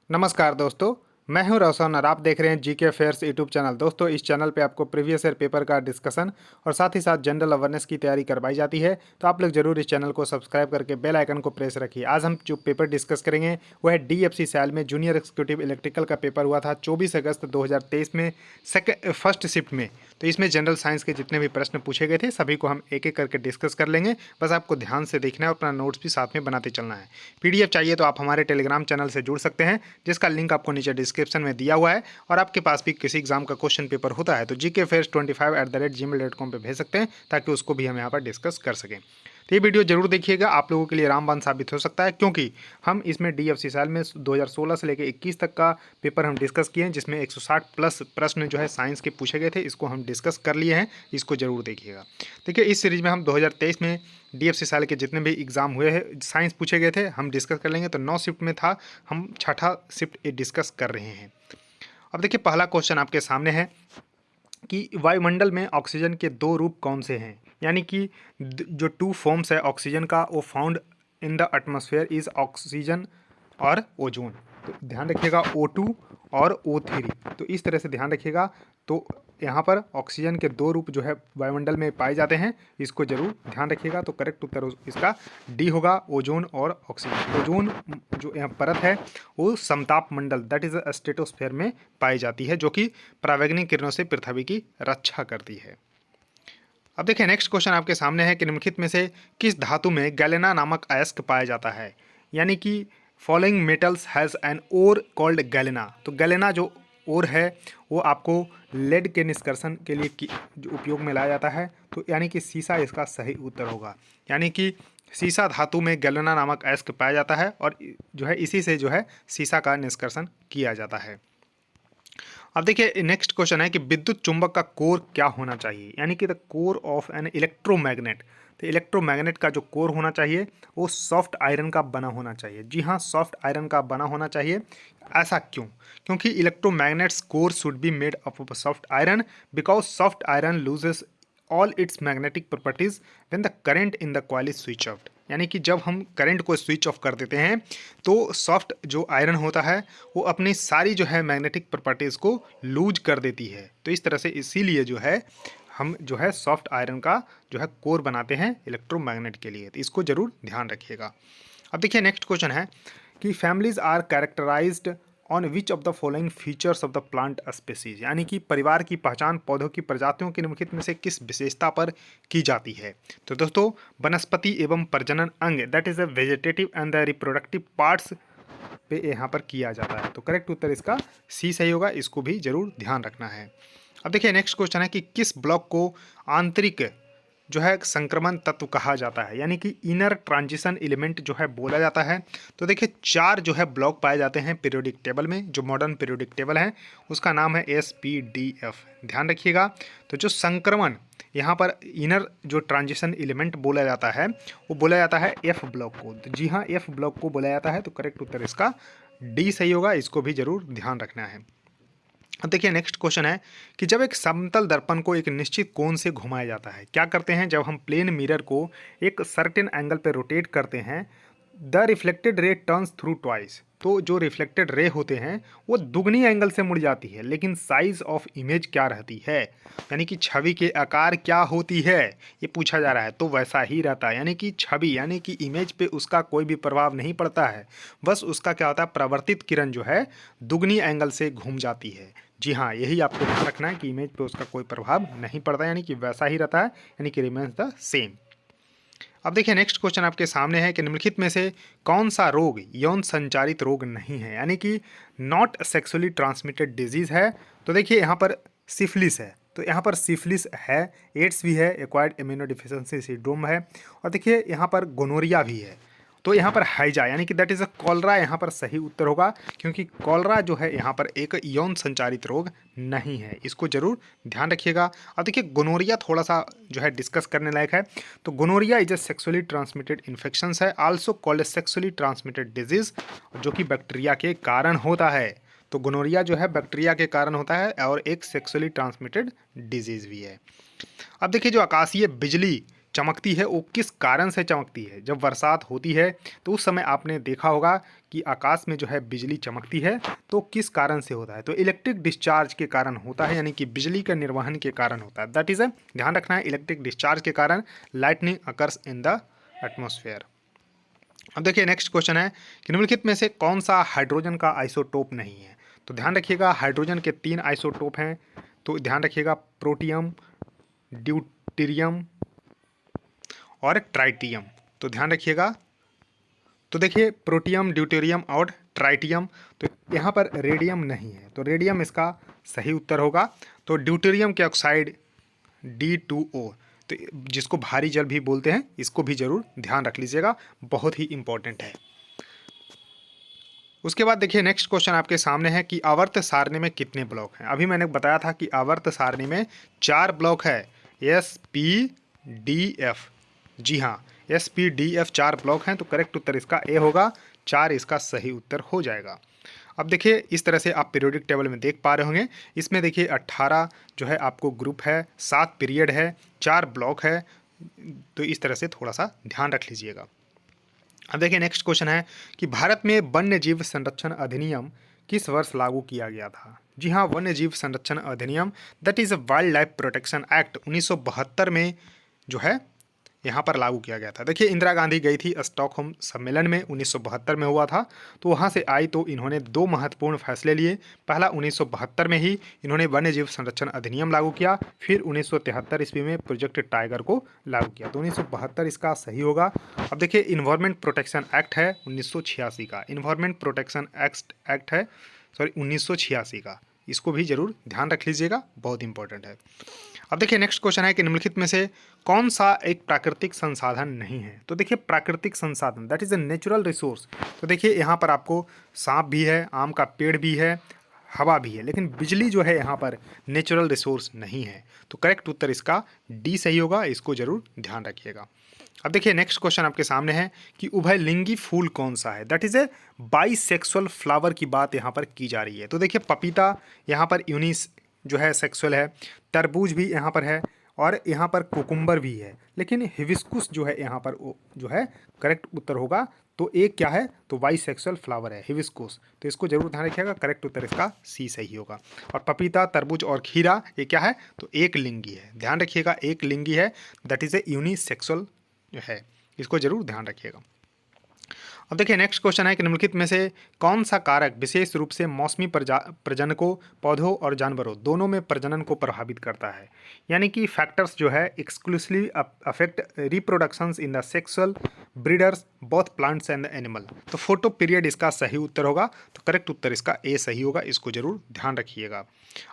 नमस्कार दोस्तों, मैं हूं रोशन और आप देख रहे हैं जीके फेयर्स यूट्यूब चैनल। दोस्तों, इस चैनल पे आपको प्रीवियस ईयर पेपर का डिस्कशन और साथ ही साथ जनरल अवेयरनेस की तैयारी करवाई जाती है। तो आप लोग जरूर इस चैनल को सब्सक्राइब करके बेल आइकन को प्रेस रखिए। आज हम जो पेपर डिस्कस करेंगे वो है डीएफसी सैल में जूनियर एक्जीक्यूटिव इलेक्ट्रिकल का पेपर हुआ था 24 अगस्त 2023 में फर्स्ट शिफ्ट में। तो इसमें जनरल साइंस के जितने भी प्रश्न पूछे गए थे सभी को हम एक एक करके डिस्कस कर लेंगे। बस आपको ध्यान से देखना है और अपना नोट्स भी साथ में बनाते चलना है। पीडीएफ चाहिए तो आप हमारे टेलीग्राम चैनल से जुड़ सकते हैं, जिसका लिंक आपको नीचे डिस्क्रिप्शन में दिया हुआ है। और आपके पास भी किसी एग्जाम का क्वेश्चन पेपर होता है तो gkfairs25@gmail.com पे भेज सकते हैं, ताकि उसको भी हम यहाँ पर डिस्कस कर सकें। तो ये वीडियो जरूर देखिएगा, आप लोगों के लिए रामबाण साबित हो सकता है, क्योंकि हम इसमें डीएफसी साल में 2016 से लेकर 21 तक का पेपर हम डिस्कस किए हैं, जिसमें 160 प्लस प्रश्न जो है साइंस के पूछे गए थे। इसको हम डिस्कस कर लिए हैं, इसको जरूर देखिएगा। देखिए, इस सीरीज में हम 2023 में डीएफसी साल के जितने भी एग्जाम हुए हैं साइंस पूछे गए थे हम डिस्कस कर लेंगे। तो 9 शिफ्ट में था, हम छठा शिफ्ट डिस्कस कर रहे हैं। अब देखिए, पहला क्वेश्चन आपके सामने है कि वायुमंडल में ऑक्सीजन के दो रूप कौन से हैं। यानी कि जो टू फॉर्म्स है ऑक्सीजन का, वो found in the atmosphere is oxygen और ओजोन। तो ध्यान रखिएगा, O2 और O3। तो इस तरह से ध्यान रखिएगा। तो यहाँ पर ऑक्सीजन के दो रूप जो है वायुमंडल में पाए जाते हैं, इसको जरूर ध्यान रखिएगा। तो करेक्ट उत्तर इसका डी होगा, ओजोन और ऑक्सीजन। ओजोन जो यहाँ परत है वो समताप मंडल दैट इज स्ट्रेटोस्फेयर में पाई जाती है, जो कि परावैंगनिक किरणों से पृथ्वी की रक्षा करती है। अब देखिए, नेक्स्ट क्वेश्चन आपके सामने है कि निम्नलिखित में से किस धातु में गैलेना नामक अयस्क पाया जाता है। यानी कि following metals has an ore called galena. तो गैलेना जो ओर है वो आपको लेड के निष्कर्षण के लिए जो उपयोग में लाया जाता है। तो यानी कि सीसा इसका सही उत्तर होगा। यानी कि सीसा धातु में गैलेना नामक अयस्क पाया जाता है और जो है इसी से जो है सीसा का निष्कर्षण किया जाता है। अब देखिए, नेक्स्ट क्वेश्चन है कि विद्युत चुंबक का कोर क्या होना चाहिए। यानी कि the core of an electromagnet. तो इलेक्ट्रोमैग्नेट का जो कोर होना चाहिए वो सॉफ्ट आयरन का बना होना चाहिए। जी हाँ, सॉफ्ट आयरन का बना होना चाहिए। ऐसा क्यों? क्योंकि electromagnets core should be made up of soft iron because soft iron loses all it's magnetic properties when the current in the coil is switch off. यानी कि जब हम करंट को स्विच ऑफ कर देते हैं तो सॉफ्ट जो आयरन होता है वो अपनी सारी जो है मैग्नेटिक प्रॉपर्टीज़ को लूज कर देती है। तो इस तरह से इसीलिए जो है हम जो है सॉफ्ट आयरन का जो है कोर बनाते हैं इलेक्ट्रोमैग्नेट के लिए। तो इसको जरूर ध्यान रखिएगा। अब देखिए, नेक्स्ट क्वेश्चन है कि families are characterized on which of the following features of the plant species. यानी कि परिवार की पहचान पौधों की प्रजातियों के निम्नलिखित में से किस विशेषता पर की जाती है। तो दोस्तों, वनस्पति एवं प्रजनन अंग that is the vegetative and the reproductive parts पे यहाँ पर किया जाता है। तो करेक्ट उत्तर इसका सी सही होगा, इसको भी जरूर ध्यान रखना है। अब देखिए, नेक्स्ट क्वेश्चन है कि किस ब्लॉक को आंतरिक जो है संक्रमण तत्व कहा जाता है। यानी कि इनर ट्रांजिशन एलिमेंट जो है बोला जाता है। तो देखिए, 4 जो है ब्लॉक पाए जाते हैं पीरियोडिक टेबल में। जो मॉडर्न पीरियोडिक टेबल है उसका नाम है SPDF। ध्यान रखिएगा। तो जो संक्रमण यहाँ पर इनर जो ट्रांजिशन एलिमेंट बोला जाता है वो बोला जाता है F ब्लॉक को। तो जी हाँ, F ब्लॉक को बोला जाता है। तो करेक्ट उत्तर इसका डी सही होगा, इसको भी जरूर ध्यान रखना है। अब देखिए, नेक्स्ट क्वेश्चन है कि जब एक समतल दर्पण को एक निश्चित कोण से घुमाया जाता है, क्या करते हैं जब हम प्लेन मिरर को एक सर्टेन एंगल पे रोटेट करते हैं, the reflected ray turns through twice. तो जो रिफ्लेक्टेड रे होते हैं वो दुगनी एंगल से मुड़ जाती है, लेकिन साइज ऑफ इमेज क्या रहती है। यानी कि छवि के आकार क्या होती है ये पूछा जा रहा है। तो वैसा ही रहता है, यानी कि छवि यानी कि इमेज पे उसका कोई भी प्रभाव नहीं पड़ता है। बस उसका क्या होता है, परावर्तित किरण जो है दुगनी एंगल से घूम जाती है। जी हाँ, यही आपको ध्यान रखना है कि इमेज पे उसका कोई प्रभाव नहीं पड़ता, यानी कि वैसा ही रहता है, यानी कि रिमेन्स द सेम। अब देखिए, नेक्स्ट क्वेश्चन आपके सामने है कि निम्नलिखित में से कौन सा रोग यौन संचारित रोग नहीं है। यानी कि नॉट सेक्सुअली ट्रांसमिटेड डिजीज है। तो देखिए, यहाँ पर सिफिलिस है। तो यहाँ पर सिफिलिस है, एड्स भी है, एक्वायर्ड इम्यूनोडिफिशियेंसी सिंड्रोम है, और देखिए यहाँ पर गोनोरिया भी है। तो यहाँ पर हैजा यानी कि दैट इज़ अ कॉलरा यहाँ पर सही उत्तर होगा, क्योंकि कॉलरा जो है यहाँ पर एक यौन संचारित रोग नहीं है। इसको जरूर ध्यान रखिएगा। अब देखिए, गोनोरिया थोड़ा सा जो है डिस्कस करने लायक है। तो gonorrhoea is a sexually transmitted infection है, also called a sexually transmitted disease, जो कि बैक्टीरिया के कारण होता है। तो गोनोरिया जो है बैक्टीरिया के कारण होता है और एक सेक्सुअली ट्रांसमिटेड डिजीज भी है। अब देखिए, जो आकाशीय बिजली चमकती है वो किस कारण से चमकती है। जब बरसात होती है तो उस समय आपने देखा होगा कि आकाश में जो है बिजली चमकती है, तो किस कारण से होता है, तो इलेक्ट्रिक डिस्चार्ज के कारण होता है, यानी कि बिजली का निर्वहन के कारण होता है। दैट इज ध्यान रखना है, इलेक्ट्रिक डिस्चार्ज के कारण lightning occurs in the atmosphere. अब देखिए नेक्स्ट क्वेश्चन है कि निम्नलिखित में से कौन सा हाइड्रोजन का आइसोटोप नहीं है। तो ध्यान रखिएगा हाइड्रोजन के 3 आइसोटोप हैं, तो ध्यान रखिएगा प्रोटियम, ड्यूटेरियम और ट्राइटियम। तो ध्यान रखिएगा, तो देखिए प्रोटियम, ड्यूटेरियम और ट्राइटियम, तो यहाँ पर रेडियम नहीं है, तो रेडियम इसका सही उत्तर होगा। तो ड्यूटेरियम के ऑक्साइड D2O, तो जिसको भारी जल भी बोलते हैं, इसको भी जरूर ध्यान रख लीजिएगा, बहुत ही इंपॉर्टेंट है। उसके बाद देखिए नेक्स्ट क्वेश्चन आपके सामने है कि आवर्त सारणी में कितने ब्लॉक हैं। अभी मैंने बताया था कि आवर्त सारणी में 4 ब्लॉक है, SPDF। जी हाँ, SPDF 4 ब्लॉक हैं, तो करेक्ट उत्तर इसका ए होगा, 4 इसका सही उत्तर हो जाएगा। अब देखिए इस तरह से आप पीरियोडिक टेबल में देख पा रहे होंगे, इसमें देखिए 18 जो है आपको ग्रुप है, 7 पीरियड है, 4 ब्लॉक है, तो इस तरह से थोड़ा सा ध्यान रख लीजिएगा। अब देखिए नेक्स्ट क्वेश्चन है कि भारत में वन्य जीव संरक्षण अधिनियम किस वर्ष लागू किया गया था। जी हाँ, वन्य जीव संरक्षण अधिनियम that is wild life protection act 1972 में जो है यहाँ पर लागू किया गया था। देखिए इंदिरा गांधी गई थी स्टॉकहोम सम्मेलन में, 1972 में हुआ था, तो वहाँ से आई तो इन्होंने 2 महत्वपूर्ण फैसले लिए। पहला 1972 में ही इन्होंने वन्य जीव संरक्षण अधिनियम लागू किया, फिर 1973 ईस्वी में प्रोजेक्ट टाइगर को लागू किया, तो 1972 इसका सही होगा। अब देखिए इन्वायरमेंट प्रोटेक्शन एक्ट है 1986 का, इन्वायरमेंट प्रोटेक्शन एक्ट है 1986 का, इसको भी जरूर ध्यान रख लीजिएगा, बहुत इंपॉर्टेंट है। अब देखिए नेक्स्ट क्वेश्चन है कि निम्नलिखित में से कौन सा एक प्राकृतिक संसाधन नहीं है। तो देखिए प्राकृतिक संसाधन that is a natural resource, तो देखिए यहाँ पर आपको सांप भी है, आम का पेड़ भी है, हवा भी है, लेकिन बिजली जो है यहाँ पर नेचुरल रिसोर्स नहीं है, तो करेक्ट उत्तर इसका डी सही होगा, इसको जरूर ध्यान रखिएगा। अब देखिए नेक्स्ट क्वेश्चन आपके सामने है कि उभयलिंगी फूल कौन सा है। That is A bisexual flower की बात यहाँ पर की जा रही है। तो देखिए पपीता यहाँ पर यूनिस जो है सेक्सुअल है, तरबूज भी यहाँ पर है, और यहाँ पर कुकुम्बर भी है, लेकिन हिबिस्कुस जो है यहाँ पर जो है करेक्ट उत्तर होगा। तो एक क्या है, तो बाइसेक्सुअल फ्लावर है हिबिस्कुस, तो इसको जरूर ध्यान रखिएगा, करेक्ट उत्तर इसका सी सही होगा। और पपीता, तरबूज और खीरा ये क्या है, तो एक लिंगी है, ध्यान रखिएगा एक लिंगी है, दैट इज ए यूनिसेक्सुअल है, इसको जरूर ध्यान रखिएगा। अब देखिए नेक्स्ट क्वेश्चन है कि निम्नलिखित में से कौन सा कारक विशेष रूप से मौसमी प्रजनकों, पौधों और जानवरों दोनों में प्रजनन को प्रभावित करता है, यानी कि फैक्टर्स जो है exclusively affect reproductions in the sexual breeders both plants and animal. तो फोटो पीरियड इसका सही उत्तर होगा, तो करेक्ट उत्तर इसका ए सही होगा, इसको जरूर ध्यान रखिएगा।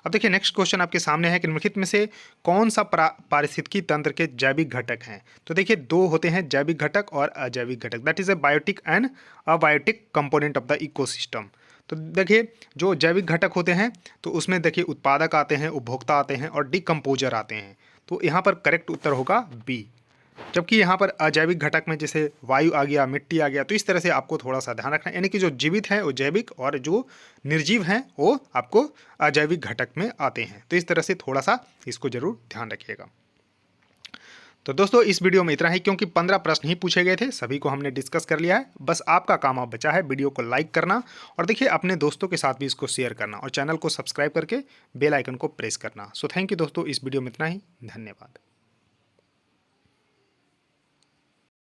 अब देखिए नेक्स्ट क्वेश्चन आपके सामने है कि निम्नलिखित में से कौन सा पारिस्थितिकी तंत्र के जैविक घटक हैं। तो देखिए 2 होते हैं, जैविक घटक और अजैविक घटक, that is a biotic and abiotic component of the ecosystem. तो देखिए जो जैविक घटक होते हैं तो उसमें देखिए उत्पादक आते हैं, उपभोक्ता आते हैं और डिकम्पोजर आते हैं, तो यहाँ पर करेक्ट उत्तर होगा बी। जबकि यहाँ पर अजैविक घटक में जैसे वायु आ गया, मिट्टी आ गया, तो इस तरह से आपको थोड़ा सा ध्यान रखना है, यानी कि जो जीवित हैं वो जैविक और जो निर्जीव हैं वो आपको अजैविक घटक में आते हैं, तो इस तरह से थोड़ा सा इसको जरूर ध्यान रखिएगा। तो दोस्तों इस वीडियो में इतना ही, क्योंकि 15 प्रश्न ही पूछे गए थे, सभी को हमने डिस्कस कर लिया है। बस आपका काम अब बचा है वीडियो को लाइक करना, और देखिए अपने दोस्तों के साथ भी इसको शेयर करना, और चैनल को सब्सक्राइब करके बेल आइकन को प्रेस करना। सो थैंक यू दोस्तों, इस वीडियो में इतना ही, धन्यवाद।